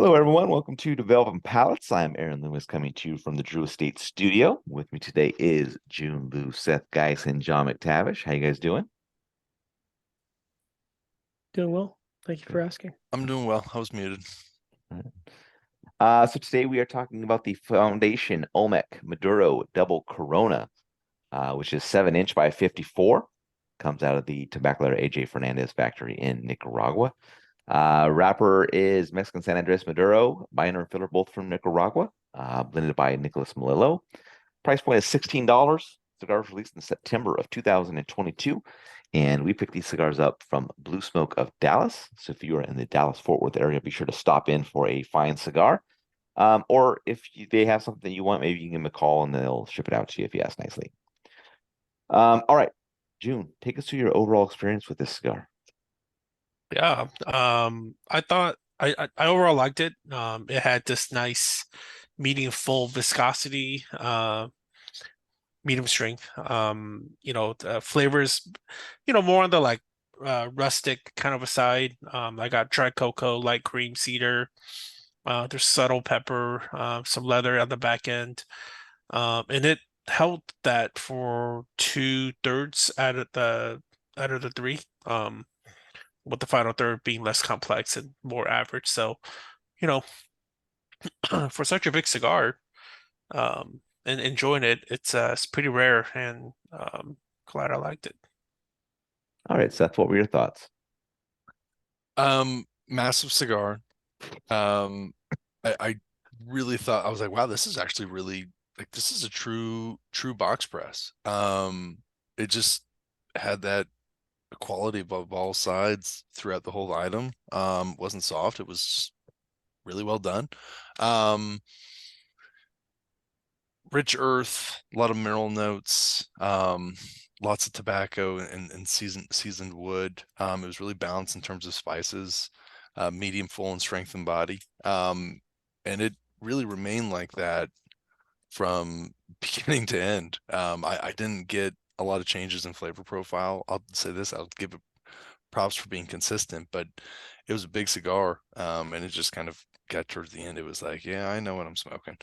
Hello, everyone. Welcome to Developing Palates. I'm Aaron Lewis coming to you from the Drew Estate Studio. With me today is Jiunn, Lou, Seth, Geis, and John McTavish. How you guys doing? Doing well. Thank you Good. for asking. I'm doing well. I was muted. All right. So today we are talking about the Foundation Olmec Maduro Double Corona, which is 7 inch by 54. Comes out of the Tabacalera AJ Fernandez factory in Nicaragua. Wrapper is Mexican San Andres Maduro, binder and filler, both from Nicaragua, blended by Nicholas Melillo. Price point is $16. Cigar was released in September of 2022, and we picked these cigars up from Blue Smoke of Dallas. So if you are in the Dallas-Fort Worth area, be sure to stop in for a fine cigar. Or if they have something you want, maybe you can give them a call and they'll ship it out to you if you ask nicely. All right, Jiunn, take us through your overall experience with this cigar. Yeah. I thought I overall liked it. It had this nice medium full viscosity, medium strength. The flavors, more on the like rustic kind of a side. I got dry cocoa, light cream, cedar. There's subtle pepper, some leather on the back end. And it held that for 2/3 out of the three. With the final third being less complex and more average. So, you know, for such a big cigar, and enjoying it, it's pretty rare and glad I liked it. All right, Seth, what were your thoughts? Massive cigar. Um, I really thought I was like, wow, this is actually really like this is a true box press. It just had that quality above all sides throughout the whole item. Wasn't soft. It was just really well done. Um, Rich earth, a lot of mineral notes, lots of tobacco and seasoned wood. It was really balanced in terms of spices, medium full and strength and body. And it really remained like that from beginning to end. I didn't get a lot of changes in flavor profile. I'll say this, I'll give it props for being consistent, but it was a big cigar. And it just kind of got towards the end. It was like, yeah, I know what I'm smoking.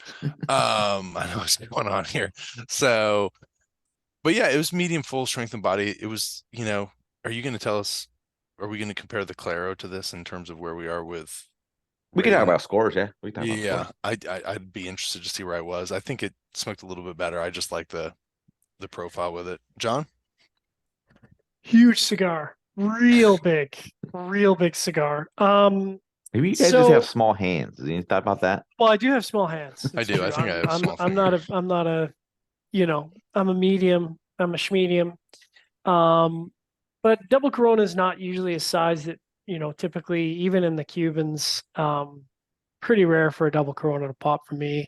I know what's going on here. So, but yeah, it was medium full strength and body. It was, are you going to tell us, are we going to compare the Claro to this in terms of where we are with We can talk rating? about scores, yeah. We can talk about Yeah, scores. I'd be interested to see where I was. I think it smoked a little bit better. I just like the profile with it. John? Huge cigar. Real big cigar. Maybe you guys just have So small hands. Have you thought about that? well, I do have small hands. I It's do. I true. think I have I'm small I'm not fingers. a I'm not a I'm a medium. I'm a schmedium. Um, but double Corona is not usually a size that, typically even in the Cubans, pretty rare for a double Corona to pop for me.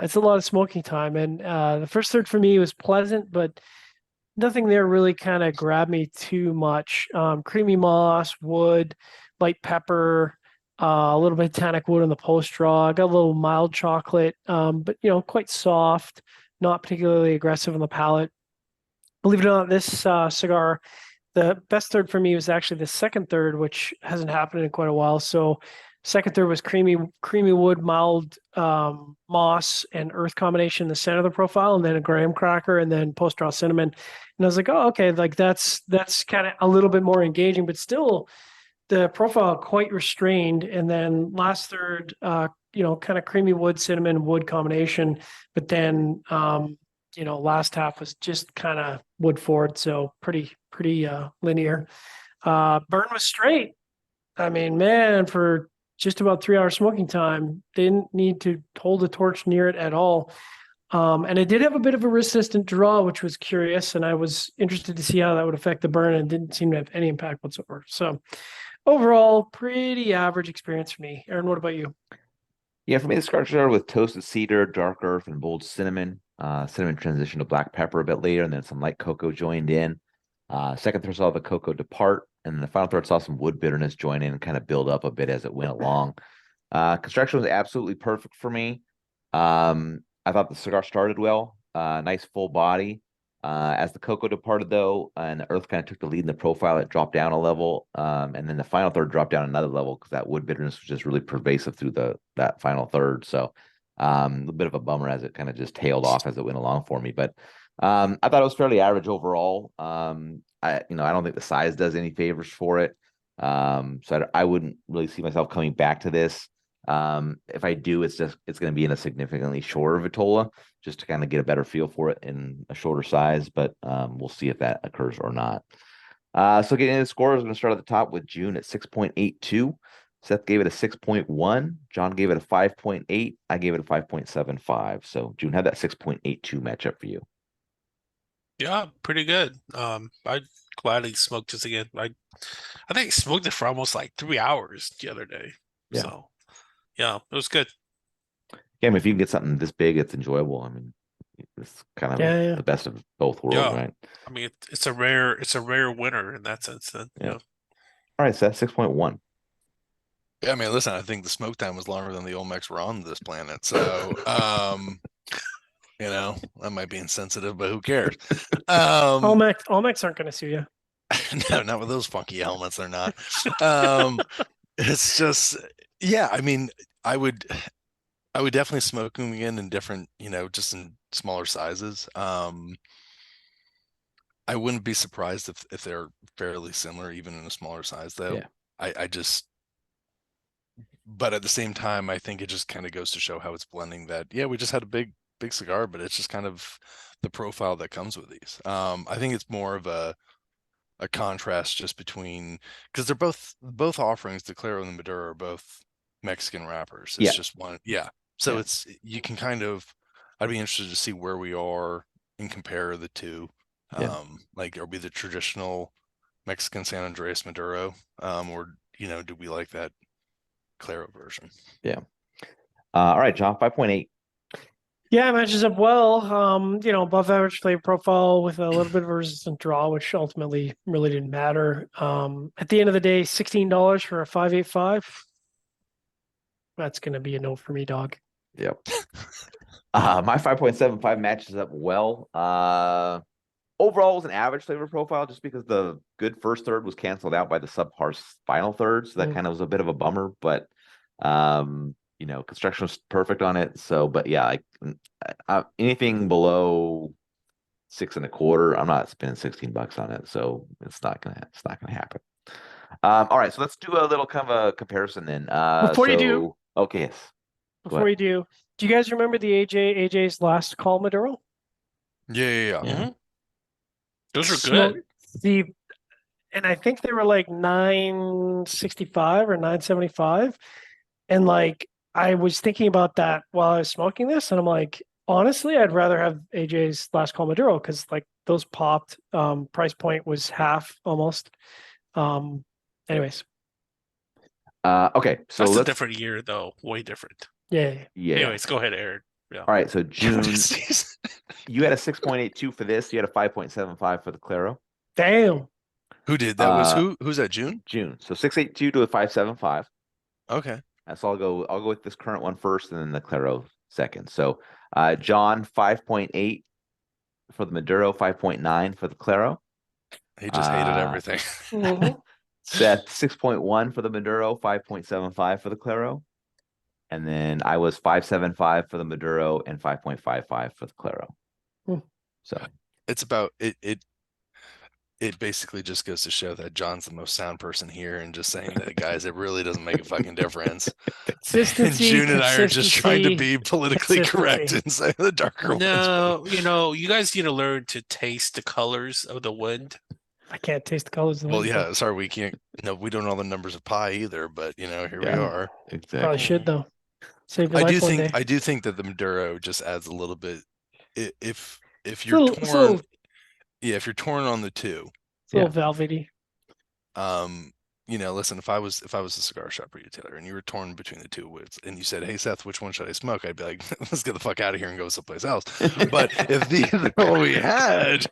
It's a lot of smoking time, and the first third for me was pleasant, but nothing there really kind of grabbed me too much. Creamy moss, wood, light pepper, a little bit of tannic wood on the post draw. I got a little mild chocolate, but quite soft, not particularly aggressive on the palate. Believe it or not, this cigar, the best third for me was actually the second third, which hasn't happened in quite a while. So second third was creamy wood, mild moss and earth combination in the center of the profile, and then a graham cracker, and then post draw cinnamon. And I was like, oh, okay, like that's kind of a little bit more engaging, but still the profile quite restrained. And then last third, kind of creamy wood, cinnamon, wood combination, but then last half was just kind of wood forward, so pretty linear. Burn was straight. I mean, man, for just about 3 hours smoking time, didn't need to hold the torch near it at all. And it did have a bit of a resistant draw, which was curious, and I was interested to see how that would affect the burn, and didn't seem to have any impact whatsoever. So overall, pretty average experience for me. Aaron, what about you? Yeah, for me, the cigar started with toasted cedar, dark earth, and bold cinnamon. Cinnamon transitioned to black pepper a bit later, and then some light cocoa joined in. Second third saw the cocoa depart, and then the final third saw some wood bitterness join in and kind of build up a bit as it went along. Construction was absolutely perfect for me. I thought the cigar started well, nice full body. As the cocoa departed, though, and the earth kind of took the lead in the profile, it dropped down a level, and then the final third dropped down another level because that wood bitterness was just really pervasive through that final third. So a bit of a bummer as it kind of just tailed off as it went along for me. But I thought it was fairly average overall. I don't think the size does any favors for it. So I wouldn't really see myself coming back to this. If I do, it's going to be in a significantly shorter Vitola just to kind of get a better feel for it in a shorter size, but we'll see if that occurs or not. So getting into the scores, I'm going to start at the top with Jiunn at 6.82. Seth gave it a 6.1. John gave it a 5.8. I gave it a 5.75. So Jiunn had that 6.82 matchup for you. Yeah, pretty good. I gladly smoked this again. I think I smoked it for almost like 3 hours the other day. Yeah. So yeah, it was good. Yeah, I mean, if you can get something this big, it's enjoyable. I mean, it's kind of the best of both worlds, right? I mean, it's a rare winner in that sense. Then yeah. All right, Seth, 6.1. Yeah, I mean, listen, I think the smoke time was longer than the Olmecs were on this planet. So, I might be insensitive, but who cares? Olmecs aren't going to sue you. No, not with those funky helmets. They're not. It's just, yeah. I mean, I would definitely smoke them again in different, just in smaller sizes. I wouldn't be surprised if they're fairly similar, even in a smaller size, though. Yeah. But at the same time, I think it just kind of goes to show how it's blending that, yeah, we just had a big cigar, but it's just kind of the profile that comes with these. I think it's more of a contrast just between, because they're both offerings, the Claro and the Maduro are both Mexican wrappers. It's just one. Yeah. So it's, you can kind of, I'd be interested to see where we are and compare the two. Like, are we the traditional Mexican San Andreas Maduro? Or, do we like that Claro version? Yeah. All right, John, 5.8. Yeah, it matches up well. Above average flavor profile with a little bit of a resistant draw, which ultimately really didn't matter. At the end of the day, $16 for a 5.85. That's going to be a no for me, dog. Yep. My 5.75 matches up well. Overall, it was an average flavor profile just because the good first third was canceled out by the subpar final third. So that kind of was a bit of a bummer, but construction was perfect on it. So, but yeah, anything below 6.25, I'm not spending $16 on it. So it's not gonna happen. All right, so let's do a little kind of a comparison then. Before you do, okay, yes. Before you do you guys remember the AJ's last call Maduro? Yeah. Mm-hmm. Those are good. And I think they were like 965 or 975. And like, I was thinking about that while I was smoking this, and I'm like, honestly, I'd rather have AJ's last call Maduro because like those popped. Price point was half almost. Anyways. Okay, so that's a different year though, way different. Yeah. Anyways, go ahead, Aaron. Yeah. All right, so Jiunn, you had a 6.82 for this. You had a 5.75 for the Claro. Damn. Who did that? Was who's that? Jiunn? Jiunn. So 6.82 to a 5.75. Okay. So I'll go with this current one first, and then the Claro second. So John, 5.8 for the Maduro, 5.9 for the Claro. He just hated everything. Seth, 6.1 for the Maduro, 5.75 for the Claro. And then I was 5.75 for the Maduro and 5.55 for the Claro. So it's about it. It basically just goes to show that John's the most sound person here, and just saying that, guys, it really doesn't make a fucking difference. Consistency. And Jiunn and I are just trying to be politically correct and say the darker ones. No, you guys need to learn to taste the colors of the wind. I can't taste the colors of the wind. Well, yeah, sorry, we can't. No, we don't know the numbers of pi either, but here we are. Exactly. Probably should though. Save your I life do one think day. I do think that the Maduro just adds a little bit. If you're torn, if you're torn on the two, it's a little velvety. Listen, if I was a cigar shop retailer and you were torn between the two woods and you said, "Hey Seth, which one should I smoke?" I'd be like, "Let's get the fuck out of here and go someplace else." But if these are what we had,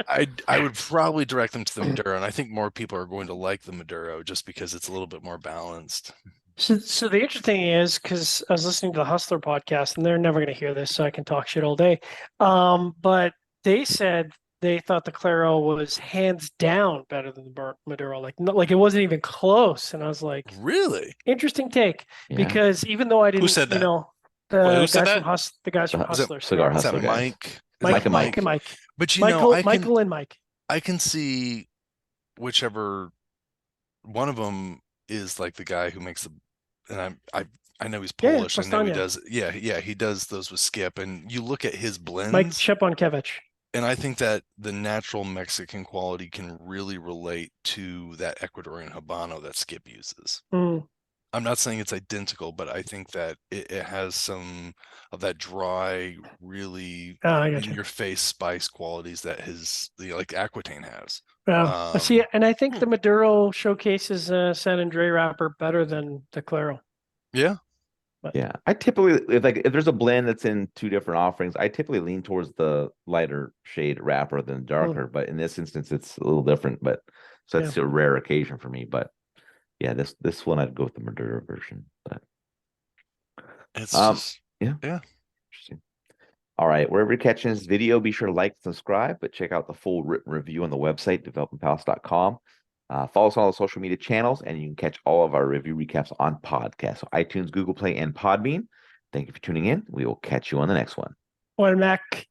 I would probably direct them to the Maduro, and I think more people are going to like the Maduro just because it's a little bit more balanced. So the interesting thing is, because I was listening to the Hustler podcast, and they're never going to hear this, so I can talk shit all day. But they said they thought the Claro was hands down better than the Maduro. Like, not like it wasn't even close. And I was like, Really? interesting take, Yeah. because even though I didn't, said you that? know, Wait, who the said guys from that? the guys from Is it Hustler, Cigar Is that Hustler guys? Mike? Is Mike, that Mike and Mike, But Michael, I can Michael and Mike. I can see whichever one of them is like the guy who makes the, and I know he's Yeah, Polish. I know he Pastania. does. Yeah, he does those with Skip. And you look at his Mike blends, Stepankevich. and I think that the natural Mexican quality can really relate to that Ecuadorian Habano that Skip uses. Mm. I'm not saying it's identical, but I think that it has some of that dry, really I in gotcha. your face spice qualities that like Aquitaine has. See, Um, and I think the Maduro showcases San Andre wrapper better than the Claro. Yeah. Yeah, I typically if there's a blend that's in two different offerings, I typically lean towards the lighter shade wrapper than darker. But in this instance, it's a little different. But so that's a rare occasion for me. But yeah, this one I'd go with the Maduro version. But It's just yeah, yeah. interesting. All right, wherever you're catching this video, be sure to like, subscribe, but check out the full written review on the website, developmentpalace.com. Follow us on all the social media channels, and you can catch all of our review recaps on podcasts, so iTunes, Google Play, and Podbean. Thank you for tuning in. We will catch you on the next one. Olmec